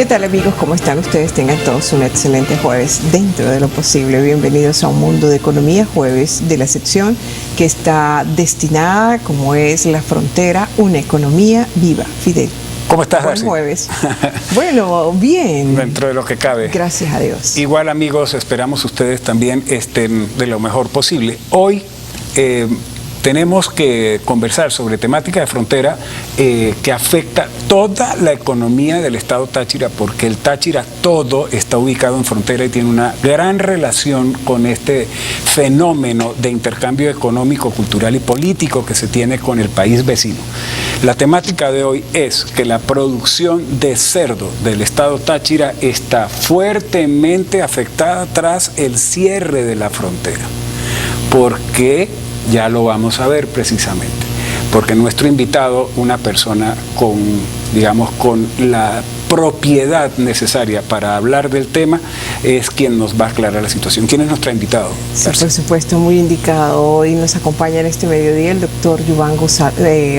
¿Qué tal, amigos? ¿Cómo están ustedes? Tengan todos un excelente jueves dentro de lo posible. Bienvenidos a Un Mundo de Economía, jueves de la sección que está destinada, como es La Frontera, una economía viva. Fidel. ¿Cómo estás, Buen Darcy? jueves. Bueno, bien. Dentro de lo que cabe. Gracias a Dios. Igual, amigos, esperamos ustedes también estén de lo mejor posible. Hoy tenemos que conversar sobre temática de frontera que afecta toda la economía del estado Táchira, porque el Táchira todo está ubicado en frontera y tiene una gran relación con este fenómeno de intercambio económico, cultural y político que se tiene con el país vecino. La temática de hoy es que la producción de cerdo del estado Táchira está fuertemente afectada tras el cierre de la frontera. ¿Por qué? Ya lo vamos a ver precisamente, porque nuestro invitado, una persona con, digamos, con la propiedad necesaria para hablar del tema, es quien nos va a aclarar la situación. ¿Quién es nuestro invitado? Sí, por supuesto, muy indicado. Hoy nos acompaña en este mediodía el doctor Yuván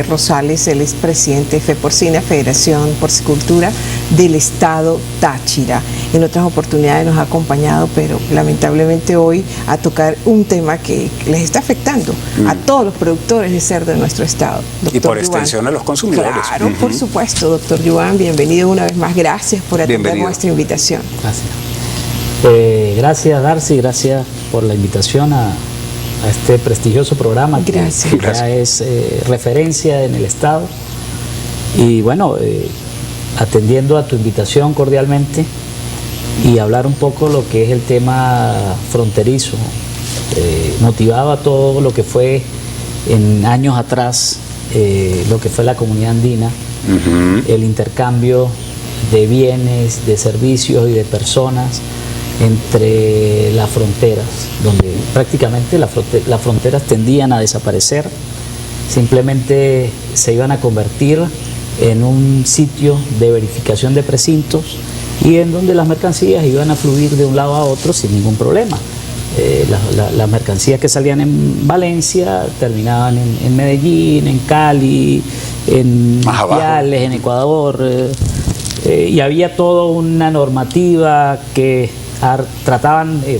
Rosales, él es presidente de FEPORCINA, Federación Porcicultura del Estado Táchira. En otras oportunidades nos ha acompañado, pero lamentablemente hoy a tocar un tema que les está afectando a todos los productores de cerdo de nuestro estado. Doctor y por extensión a los consumidores. Claro, por supuesto, doctor Yuván, bienvenido una vez más. Gracias por atender nuestra invitación. Gracias. Gracias, Darcy, gracias por la invitación a este prestigioso programa. Gracias. Que ya es referencia en el estado. Y bueno, atendiendo a tu invitación cordialmente y hablar un poco lo que es el tema fronterizo, motivado a todo lo que fue en años atrás, lo que fue la comunidad andina, el intercambio de bienes, de servicios y de personas entre las fronteras, donde prácticamente las fronteras tendían a desaparecer, simplemente se iban a convertir en un sitio de verificación de precintos y en donde las mercancías iban a fluir de un lado a otro sin ningún problema. Las mercancías que salían en Valencia terminaban en Medellín, en Cali, en Ipiales, en Ecuador, y había toda una normativa que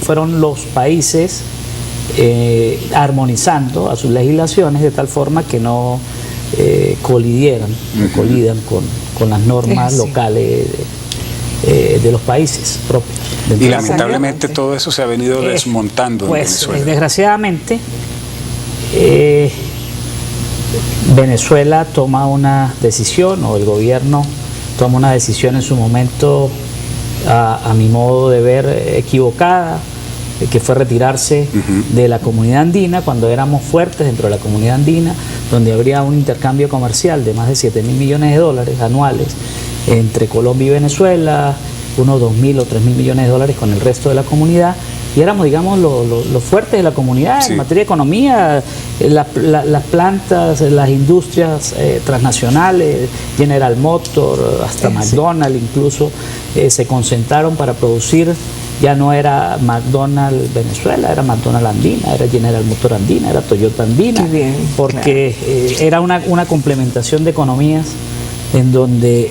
fueron los países armonizando a sus legislaciones de tal forma que no colidan con las normas locales de los países propios. Y lamentablemente todo eso se ha venido desmontando en Venezuela. Desgraciadamente, Venezuela toma una decisión, o el gobierno toma una decisión en su momento, a mi modo de ver, equivocada, que fue retirarse de la comunidad andina, cuando éramos fuertes dentro de la comunidad andina, donde habría un intercambio comercial de más de 7.000 millones de dólares anuales entre Colombia y Venezuela, unos 2.000 o 3.000 millones de dólares con el resto de la comunidad, y éramos, digamos, los fuertes de la comunidad en materia de economía. Las plantas, las industrias transnacionales, General Motors, hasta McDonald's incluso, se concentraron para producir. Ya no era McDonald's Venezuela, era McDonald's Andina, era General Motors Andina, era Toyota Andina, bien, porque era una complementación de economías en donde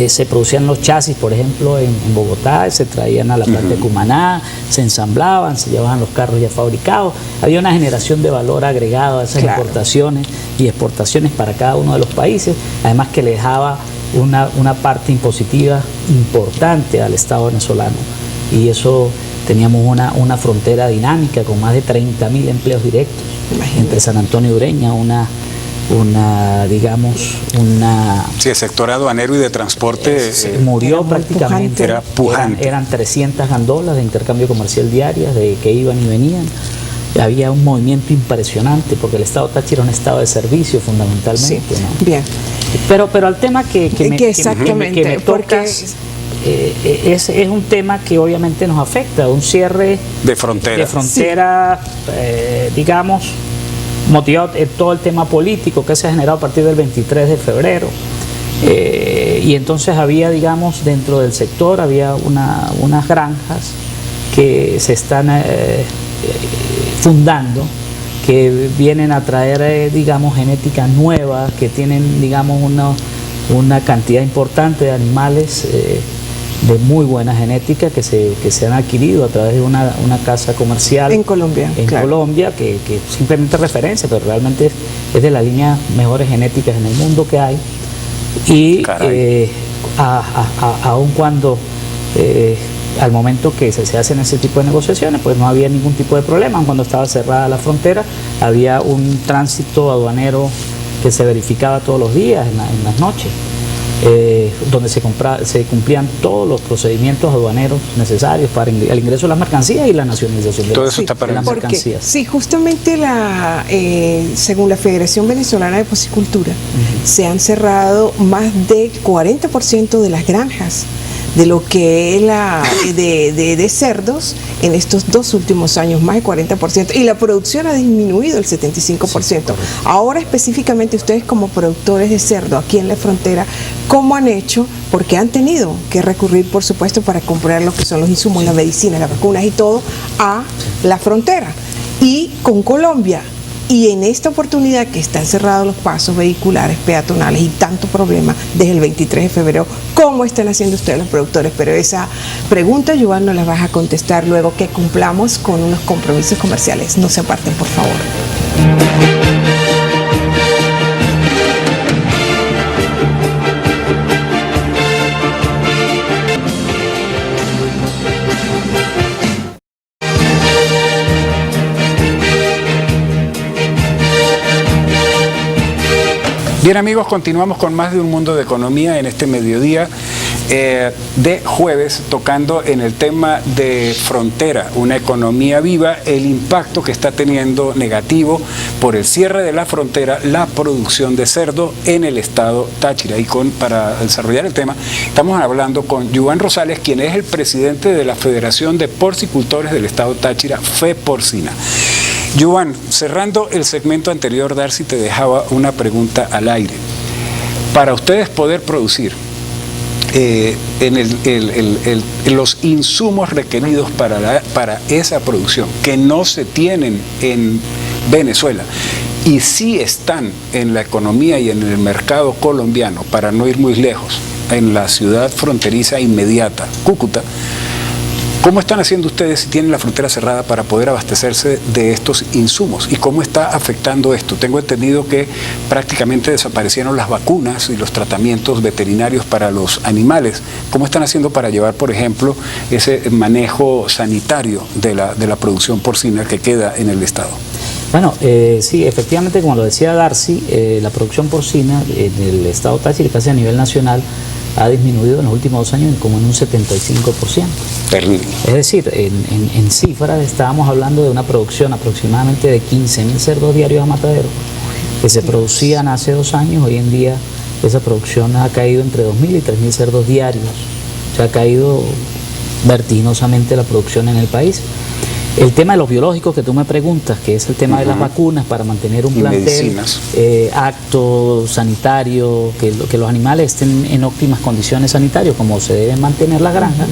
se producían los chasis, por ejemplo, en Bogotá, se traían a la planta de Cumaná, se ensamblaban, se llevaban los carros ya fabricados. Había una generación de valor agregado a esas importaciones y exportaciones para cada uno de los países, además que le dejaba una parte impositiva importante al Estado venezolano. Y eso, teníamos una frontera dinámica con más de 30.000 empleos directos. Entre San Antonio y Ureña, Sí, el sector aduanero y de transporte murió prácticamente. Era pujante. Eran 300 gandolas de intercambio comercial diarias que iban y venían. Había un movimiento impresionante porque el estado Táchira era un estado de servicio fundamentalmente. Sí, ¿no? bien. Pero al tema que me tocas, es un tema que obviamente nos afecta, un cierre de frontera, digamos, motivado en todo el tema político que se ha generado a partir del 23 de febrero. Y entonces había, digamos, dentro del sector había unas granjas que se están fundando, que vienen a traer, digamos, genética nueva, que tienen, digamos, una cantidad importante de animales de muy buena genética que se han adquirido a través de una casa comercial en Colombia, claro. Colombia, que simplemente referencia, pero realmente es de las líneas mejores genéticas en el mundo que hay. Y aun cuando al momento que se hacen ese tipo de negociaciones, pues no había ningún tipo de problema. Cuando estaba cerrada la frontera, había un tránsito aduanero que se verificaba todos los días, en las noches, donde se cumplían todos los procedimientos aduaneros necesarios para el ingreso de las mercancías y la nacionalización de las mercancías. Sí, justamente según la Federación Venezolana de Porcicultura, se han cerrado más de 40% de las granjas de lo que es de cerdos en estos 2 últimos años, más de 40%, y la producción ha disminuido el 75%. Sí, ahora específicamente ustedes como productores de cerdo aquí en la frontera, ¿cómo han hecho? Porque han tenido que recurrir, por supuesto, para comprar lo que son los insumos, la medicina, las vacunas y todo, a la frontera. Y con Colombia, y en esta oportunidad que están cerrados los pasos vehiculares, peatonales y tanto problema desde el 23 de febrero, ¿cómo están haciendo ustedes los productores? Pero esa pregunta, Joan, nos la vas a contestar luego que cumplamos con unos compromisos comerciales. No se aparten, por favor. Bien amigos, continuamos con más de Un Mundo de Economía en este mediodía de jueves, tocando en el tema de frontera, una economía viva, el impacto que está teniendo negativo por el cierre de la frontera, la producción de cerdo en el estado Táchira. Y para desarrollar el tema, estamos hablando con Joan Rosales, quien es el presidente de la Federación de Porcicultores del estado Táchira, FEPorcina. Joan, cerrando el segmento anterior, Darcy te dejaba una pregunta al aire. Para ustedes poder producir los insumos requeridos para esa producción, que no se tienen en Venezuela, y sí están en la economía y en el mercado colombiano, para no ir muy lejos, en la ciudad fronteriza inmediata, Cúcuta, ¿cómo están haciendo ustedes si tienen la frontera cerrada para poder abastecerse de estos insumos? ¿Y cómo está afectando esto? Tengo entendido que prácticamente desaparecieron las vacunas y los tratamientos veterinarios para los animales. ¿Cómo están haciendo para llevar, por ejemplo, ese manejo sanitario de la producción porcina que queda en el estado? Bueno, sí, efectivamente, como lo decía Darcy, la producción porcina en el estado Táchira, casi a nivel nacional, ha disminuido en los últimos 2 años como en un 75%. Terrible. Es decir, en cifras estábamos hablando de una producción aproximadamente de 15.000 cerdos diarios a matadero que se producían hace 2 años. Hoy en día esa producción ha caído entre 2.000 y 3.000 cerdos diarios. Se ha caído vertiginosamente la producción en el país. El tema de los biológicos que tú me preguntas, que es el tema de las vacunas para mantener un plantel apto, sanitario, que los animales estén en óptimas condiciones sanitarias, como se deben mantener las granjas,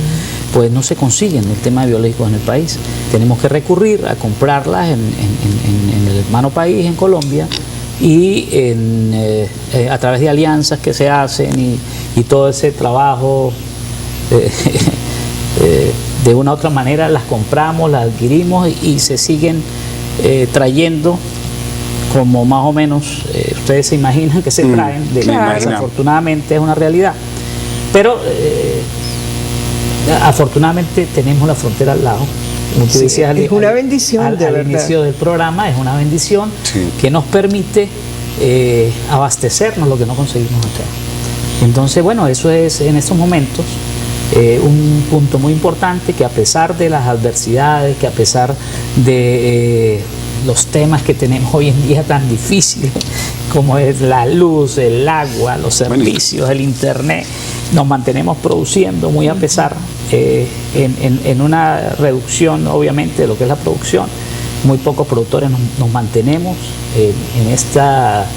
pues no se consiguen el tema de biológicos en el país. Tenemos que recurrir a comprarlas en el hermano país, en Colombia, y a través de alianzas que se hacen y todo ese trabajo de una u otra manera las compramos, las adquirimos y se siguen trayendo como más o menos ustedes se imaginan que se traen, desafortunadamente es una realidad. Pero afortunadamente tenemos la frontera al lado. Como tú decías, es una bendición, al inicio del programa, es una bendición que nos permite abastecernos lo que no conseguimos acá. Entonces, bueno, eso es en estos momentos un punto muy importante, que a pesar de las adversidades, que a pesar de los temas que tenemos hoy en día tan difíciles, como es la luz, el agua, los servicios, el internet, nos mantenemos produciendo muy a pesar, en una reducción obviamente de lo que es la producción. Muy pocos productores nos mantenemos en esta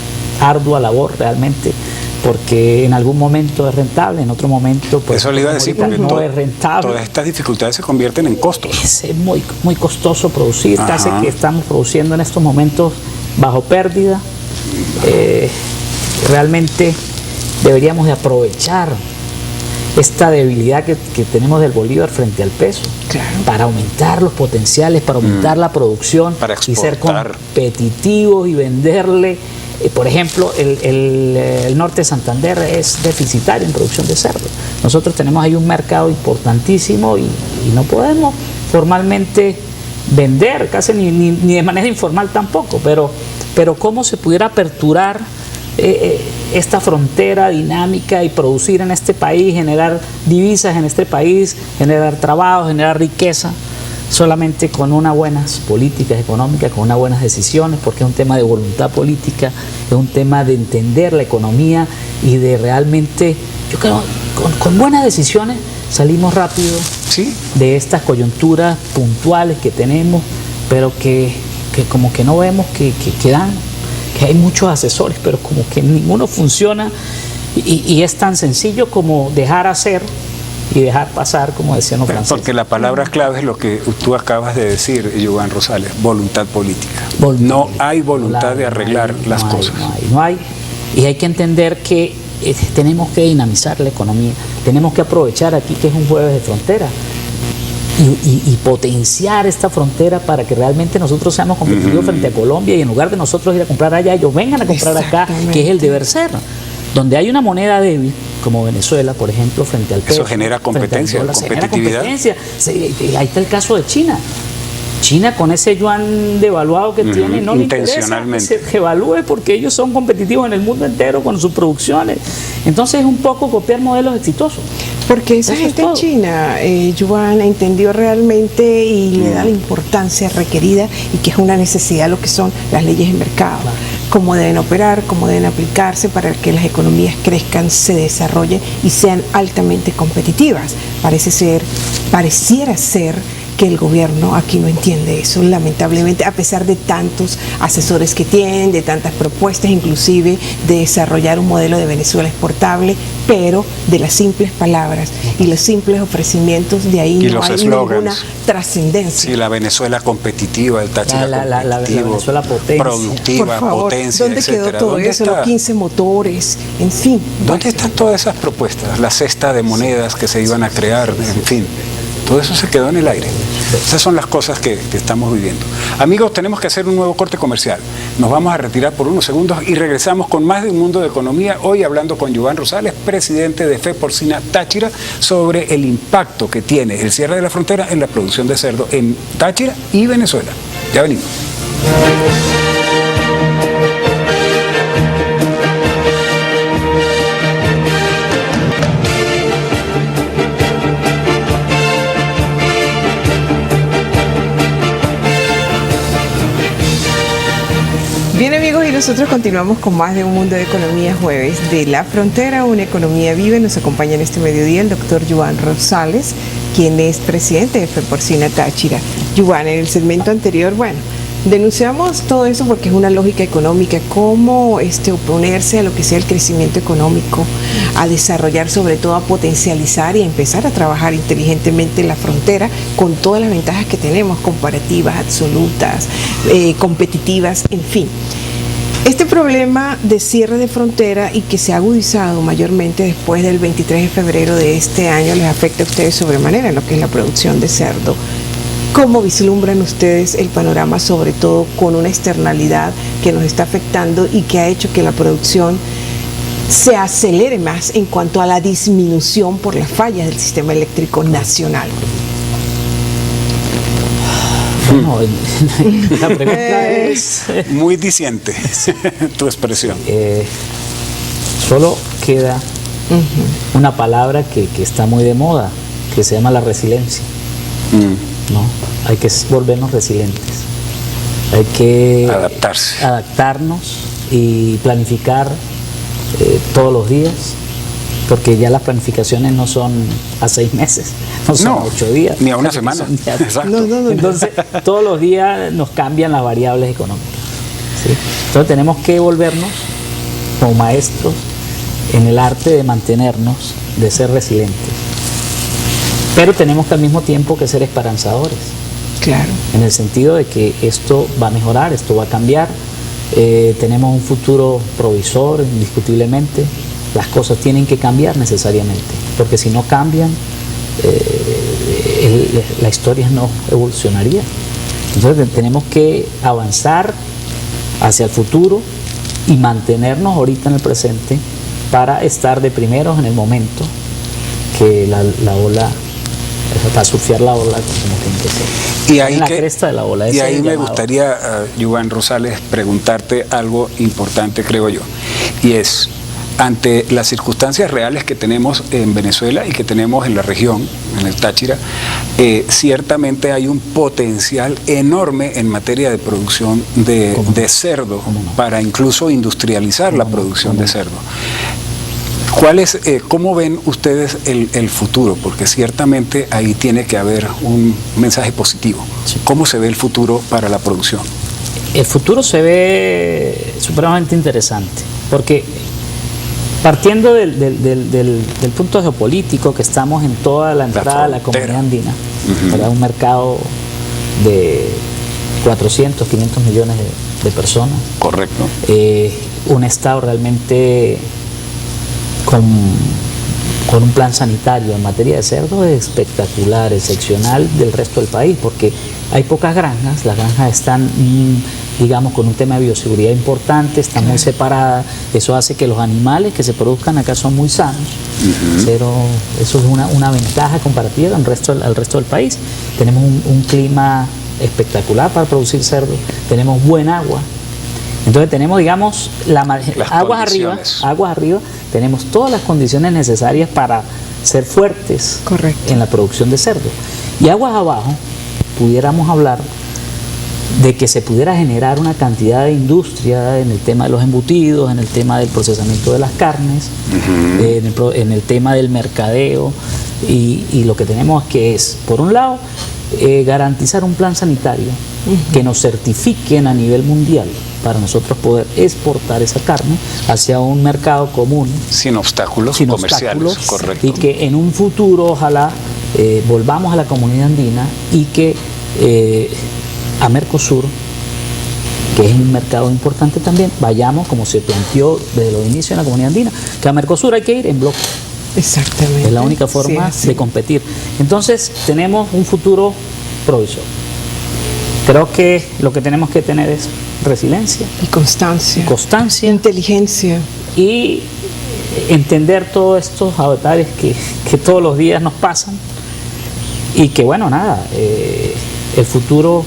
ardua labor realmente, porque en algún momento es rentable, en otro momento pues eso le iba a decir, porque no es rentable. Todas estas dificultades se convierten en costos. Es muy, muy costoso producir, casi que estamos produciendo en estos momentos bajo pérdida. Realmente deberíamos de aprovechar esta debilidad que tenemos del bolívar frente al peso, claro, para aumentar los potenciales, para aumentar la producción para y ser exportar, competitivos y venderle. Por ejemplo, el norte de Santander es deficitario en producción de cerdo. Nosotros tenemos ahí un mercado importantísimo y no podemos formalmente vender, casi ni de manera informal tampoco, pero cómo se pudiera aperturar esta frontera dinámica y producir en este país, generar divisas en este país, generar trabajo, generar riqueza, solamente con unas buenas políticas económicas, con unas buenas decisiones, porque es un tema de voluntad política, es un tema de entender la economía y de realmente, yo creo, con buenas decisiones salimos rápido, ¿sí?, de estas coyunturas puntuales que tenemos, pero que como que no vemos que hay muchos asesores, pero como que ninguno funciona, y es tan sencillo como dejar hacer y dejar pasar, como decían los franceses. Porque la palabra clave es lo que tú acabas de decir, Joan Rosales, voluntad política. No hay voluntad de arreglar las cosas. No hay. Y hay que entender que tenemos que dinamizar la economía, tenemos que aprovechar aquí que es un jueves de frontera y potenciar esta frontera para que realmente nosotros seamos competitivos frente a Colombia, y en lugar de nosotros ir a comprar allá, ellos vengan a comprar acá, que es el deber ser. Donde hay una moneda débil, como Venezuela, por ejemplo, frente al peso. Eso genera competencia, competitividad. Ahí está el caso de China. China, con ese yuan devaluado que tiene, no le interesa que se evalúe, porque ellos son competitivos en el mundo entero con sus producciones. Entonces es un poco copiar modelos exitosos. Porque esa gente en China, Joan, entendió realmente y le da la importancia requerida, y que es una necesidad lo que son las leyes de mercado. Claro. Cómo deben operar, cómo deben aplicarse para que las economías crezcan, se desarrollen y sean altamente competitivas. Pareciera ser que el gobierno aquí no entiende eso, lamentablemente, a pesar de tantos asesores que tienen, de tantas propuestas, inclusive de desarrollar un modelo de Venezuela exportable, pero de las simples palabras y los simples ofrecimientos, de ahí no hay ninguna trascendencia. Sí, la Venezuela competitiva, el Táchira competitivo, la Venezuela potencia, productiva, por favor, potencia, ¿dónde etcétera? quedó todo ¿Dónde eso? está? Los 15 motores, en fin. ¿Dónde están todas esas propuestas? La cesta de monedas que se iban a crear, en fin. Todo eso se quedó en el aire. Esas son las cosas que estamos viviendo. Amigos, tenemos que hacer un nuevo corte comercial. Nos vamos a retirar por unos segundos y regresamos con más de Un Mundo de Economía. Hoy hablando con Joan Rosales, presidente de Fe Porcina Táchira, sobre el impacto que tiene el cierre de la frontera en la producción de cerdo en Táchira y Venezuela. Ya venimos. Bien, amigos, y nosotros continuamos con más de Un Mundo de Economía, jueves de la frontera, una economía viva. Nos acompaña en este mediodía el doctor Joan Rosales, quien es presidente de Fe Porcina Táchira. Joan, en el segmento anterior, denunciamos todo eso porque es una lógica económica, cómo oponerse a lo que sea el crecimiento económico, a desarrollar, sobre todo a potencializar y a empezar a trabajar inteligentemente en la frontera con todas las ventajas que tenemos, comparativas, absolutas, competitivas, en fin. Este problema de cierre de frontera, y que se ha agudizado mayormente después del 23 de febrero de este año, les afecta a ustedes sobremanera en lo que es la producción de cerdo. ¿Cómo vislumbran ustedes el panorama, sobre todo con una externalidad que nos está afectando y que ha hecho que la producción se acelere más en cuanto a la disminución por las fallas del sistema eléctrico nacional? Bueno, la pregunta es muy diciente tu expresión. Solo queda una palabra que está muy de moda, que se llama la resiliencia. ¿No? Hay que volvernos resilientes, hay que adaptarnos y planificar todos los días, porque ya las planificaciones no son a 6 meses, no son 8 días, ni a una semana. No. Entonces todos los días nos cambian las variables económicas, ¿sí? Entonces tenemos que volvernos como maestros en el arte de mantenernos, de ser resilientes. Pero tenemos que al mismo tiempo que ser esperanzadores. Claro. En el sentido de que esto va a mejorar, esto va a cambiar. Tenemos un futuro provisor, indiscutiblemente. las cosas tienen que cambiar necesariamente, porque si no cambian, la historia no evolucionaría. Entonces tenemos que avanzar hacia el futuro y mantenernos ahorita en el presente para estar de primeros en el momento que la ola, para surfear la ola como tiene que ser. Y ahí, la cresta de la ola. Y ahí me gustaría, Yuvan Rosales, preguntarte algo importante, creo yo, y es, ante las circunstancias reales que tenemos en Venezuela y que tenemos en la región, en el Táchira, ciertamente hay un potencial enorme en materia de producción de cerdo, para incluso industrializar la producción de cerdo. ¿Cómo ven ustedes el futuro? Porque ciertamente ahí tiene que haber un mensaje positivo. Sí. ¿Cómo se ve el futuro para la producción? El futuro se ve supremamente interesante, porque partiendo del punto geopolítico, que estamos en toda la entrada de la comunidad andina, ¿verdad? Un mercado de 400, 500 millones de personas. Correcto. Un Estado realmente con un plan sanitario en materia de cerdo espectacular, excepcional del resto del país, porque hay pocas granjas, las granjas están, digamos, con un tema de bioseguridad importante, están muy separadas, eso hace que los animales que se produzcan acá son muy sanos, pero eso es una ventaja comparativa al resto del país. Tenemos un clima espectacular para producir cerdo, tenemos buen agua. Entonces tenemos, digamos, aguas arriba, tenemos todas las condiciones necesarias para ser fuertes. Correcto. En la producción de cerdo. Y aguas abajo, pudiéramos hablar de que se pudiera generar una cantidad de industria en el tema de los embutidos, en el tema del procesamiento de las carnes, en el tema del mercadeo, y lo que tenemos que es, por un lado, garantizar un plan sanitario que nos certifiquen a nivel mundial para nosotros poder exportar esa carne hacia un mercado común. Sin obstáculos comerciales, correcto. Y que en un futuro, ojalá, volvamos a la comunidad andina y que a Mercosur, que es un mercado importante también, vayamos, como se planteó desde los inicios en la comunidad andina, que a Mercosur hay que ir en bloque. Exactamente. Es la única forma de competir. Entonces, tenemos un futuro provisorio. Creo que lo que tenemos que tener es resiliencia. Y constancia. Constancia. Inteligencia. Y entender todos estos avatares que todos los días nos pasan. Y que, bueno, nada, el futuro...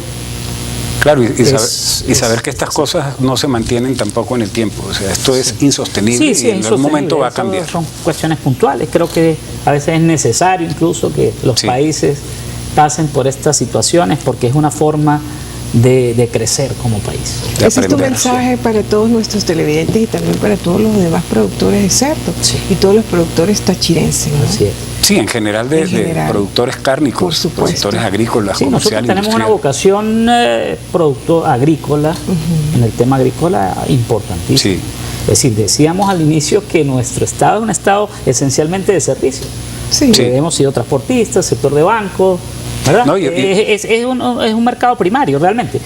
Claro, y saber que estas cosas no se mantienen tampoco en el tiempo. O sea, esto es insostenible y en algún momento va a cambiar. Son cuestiones puntuales. Creo que a veces es necesario incluso que los países pasen por estas situaciones, porque es una forma de crecer como país. Ese es tu mensaje para todos nuestros televidentes y también para todos los demás productores de cerdo y todos los productores tachirenses, ¿no? Así es. Sí, en general de productores cárnicos, productores agrícolas, sí, nosotros tenemos una vocación agrícola, en el tema agrícola importantísimo. Sí. Es decir, decíamos al inicio que nuestro estado es un estado esencialmente de servicio. Sí. Hemos sido transportistas, sector de bancos, ¿verdad? No, es un mercado primario realmente.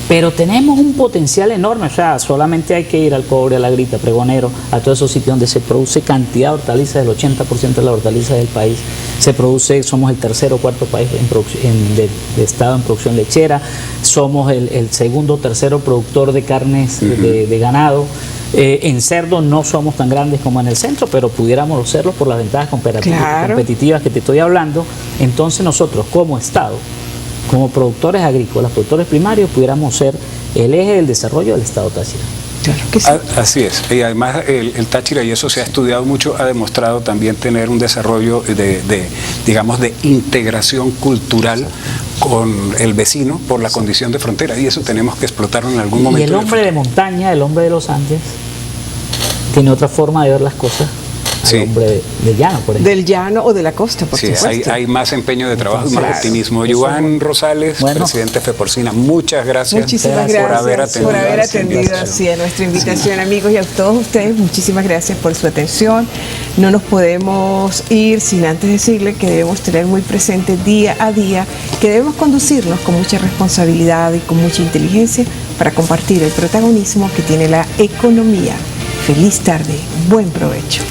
Pero tenemos un potencial enorme, o sea, solamente hay que ir al Cobre, a La Grita, Pregonero, a todos esos sitios donde se produce cantidad de hortalizas, el 80% de las hortalizas del país se produce, somos el tercer o cuarto país de estado en producción lechera, somos el segundo o tercero productor de carnes de ganado. En cerdo no somos tan grandes como en el centro, pero pudiéramos serlo por las ventajas competitivas que te estoy hablando. Entonces nosotros como Estado, como productores agrícolas, productores primarios, pudiéramos ser el eje del desarrollo del Estado Táchira. Claro que sí. Así es. Y además el Táchira, y eso se ha estudiado mucho, ha demostrado también tener un desarrollo digamos, de integración cultural con el vecino por la condición de frontera. Y eso tenemos que explotarlo en algún momento. Y el hombre de montaña, el hombre de los Andes, tiene otra forma de ver las cosas. Al hombre de llano, por ejemplo. Del llano o de la costa, por supuesto. Hay más empeño de trabajo y más optimismo. Yuvan Rosales, presidente de FEPORCINA, muchas gracias. Muchísimas gracias por haber atendido así a nuestra invitación, amigos, y a todos ustedes, muchísimas gracias por su atención. No nos podemos ir sin antes decirle que debemos tener muy presente día a día, que debemos conducirnos con mucha responsabilidad y con mucha inteligencia para compartir el protagonismo que tiene la economía feliz tarde, buen provecho.